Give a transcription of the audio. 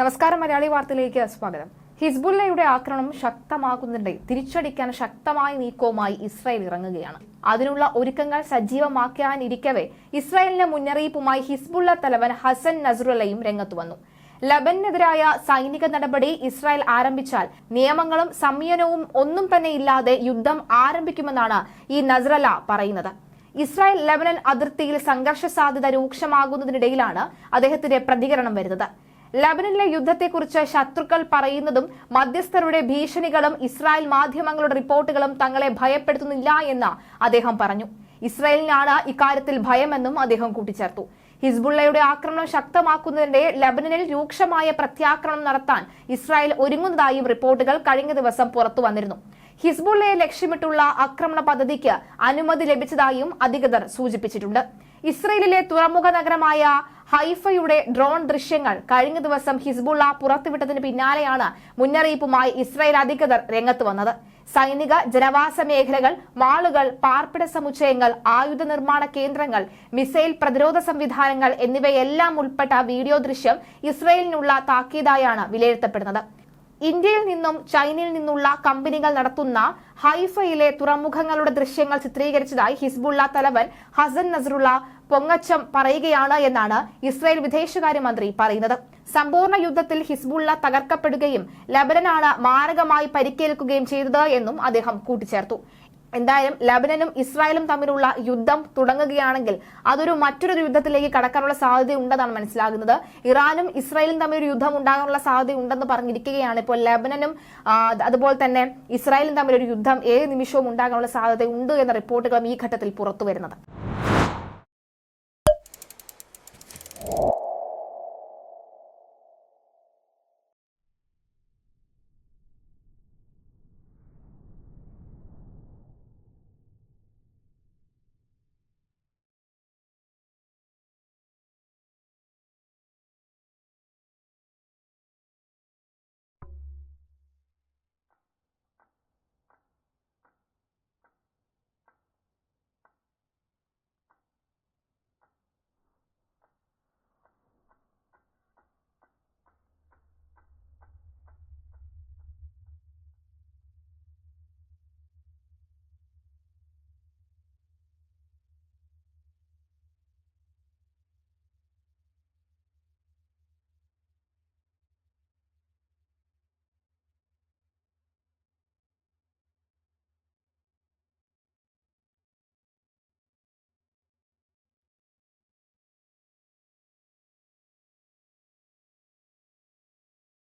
നമസ്കാരം, മലയാളി വാർത്തയിലേക്ക് സ്വാഗതം. ഹിസ്ബുള്ളയുടെ ആക്രമണം ശക്തമാകുന്നതിന്റെ തിരിച്ചടിക്കാൻ ശക്തമായ നീക്കവുമായി ഇസ്രായേൽ ഇറങ്ങുകയാണ്. അതിനുള്ള ഒരുക്കങ്ങൾ സജീവമാക്കാനിരിക്കവേ ഇസ്രായേലിന്റെ മുന്നറിയിപ്പുമായി ഹിസ്ബുള്ള തലവൻ ഹസൻ നസ്രുള്ളയും രംഗത്തു വന്നു. ലബനെതിരായ സൈനിക നടപടി ഇസ്രായേൽ ആരംഭിച്ചാൽ നിയമങ്ങളും സംയമനവും ഒന്നും തന്നെ ഇല്ലാതെ യുദ്ധം ആരംഭിക്കുമെന്നാണ് ഈ നസ്രല്ല പറയുന്നത്. ഇസ്രായേൽ ലബനൻ അതിർത്തിയിൽ സംഘർഷ സാധ്യത രൂക്ഷമാകുന്നതിനിടയിലാണ് അദ്ദേഹത്തിന്റെ പ്രതികരണം വരുന്നത്. ലബനനിലെ യുദ്ധത്തെക്കുറിച്ച് ശത്രുക്കൾ പറയുന്നതും മധ്യസ്ഥരുടെ ഭീഷണികളും ഇസ്രായേൽ മാധ്യമങ്ങളുടെ റിപ്പോർട്ടുകളും തങ്ങളെ ഭയപ്പെടുത്തുന്നില്ല എന്ന് അദ്ദേഹം പറഞ്ഞു. ഇസ്രായേലിനാണ് ഇക്കാര്യത്തിൽ ഭയമെന്നും അദ്ദേഹം കൂട്ടിച്ചേർത്തു. ഹിസ്ബുള്ളയുടെ ആക്രമണം ശക്തമാക്കുന്നതിന്റെ ലബനനിൽ രൂക്ഷമായ പ്രത്യാക്രമണം നടത്താൻ ഇസ്രായേൽ ഒരുങ്ങുന്നതായും റിപ്പോർട്ടുകൾ കഴിഞ്ഞ ദിവസം പുറത്തു വന്നിരുന്നു. ഹിസ്ബുള്ളയെ ലക്ഷ്യമിട്ടുള്ള ആക്രമണ പദ്ധതിക്ക് അനുമതി ലഭിച്ചതായും അധികൃതർ സൂചിപ്പിച്ചിട്ടുണ്ട്. ഇസ്രയേലിലെ തുറമുഖ നഗരമായ ഹൈഫയുടെ ഡ്രോൺ ദൃശ്യങ്ങൾ കഴിഞ്ഞ ദിവസം ഹിസ്ബുള്ള പുറത്തുവിട്ടതിന് പിന്നാലെയാണ് മുന്നറിയിപ്പുമായി ഇസ്രായേൽ അധികൃതർ രംഗത്ത് വന്നത്. സൈനിക ജനവാസ മേഖലകൾ, മാളുകൾ, പാർപ്പിട സമുച്ചയങ്ങൾ, ആയുധ നിർമ്മാണ കേന്ദ്രങ്ങൾ, മിസൈൽ പ്രതിരോധ സംവിധാനങ്ങൾ എന്നിവയെല്ലാം ഉൾപ്പെട്ട വീഡിയോ ദൃശ്യം ഇസ്രായേലിനുള്ള താക്കീതായാണ് വിലയിരുത്തപ്പെടുന്നത്. ഇന്ത്യയിൽ നിന്നും ചൈനയിൽ നിന്നുള്ള കമ്പനികൾ നടത്തുന്ന ഹൈഫയിലെ തുറമുഖങ്ങളുടെ ദൃശ്യങ്ങൾ ചിത്രീകരിച്ചതായി ഹിസ്ബുള്ള തലവൻ ഹസൻ നസ്രുള്ള പൊങ്ങച്ചം പറയുകയാണ് എന്നാണ് ഇസ്രായേൽ വിദേശകാര്യമന്ത്രി പറയുന്നത്. സമ്പൂർണ്ണ യുദ്ധത്തിൽ ഹിസ്ബുള്ള തകർക്കപ്പെടുകയും ലബനനാണ് മാരകമായി പരിക്കേൽക്കുകയും ചെയ്തത് എന്നും അദ്ദേഹം കൂട്ടിച്ചേർത്തു. എന്തായാലും ലബനനും ഇസ്രായേലും തമ്മിലുള്ള യുദ്ധം തുടങ്ങുകയാണെങ്കിൽ അതൊരു മറ്റൊരു യുദ്ധത്തിലേക്ക് കടക്കാനുള്ള സാധ്യതയുണ്ടെന്നാണ് മനസ്സിലാകുന്നത്. ഇറാനും ഇസ്രായേലും തമ്മിൽ ഒരു യുദ്ധം ഉണ്ടാകാനുള്ള സാധ്യതയുണ്ടെന്ന് പറഞ്ഞിരിക്കുകയാണ്. ഇപ്പോൾ ലബനനും അതുപോലെ തന്നെ ഇസ്രായേലും തമ്മിൽ ഒരു യുദ്ധം ഏത് നിമിഷവും ഉണ്ടാകാനുള്ള സാധ്യതയുണ്ട് എന്ന റിപ്പോർട്ടുകളും ഈ ഘട്ടത്തിൽ പുറത്തു വരുന്നത്.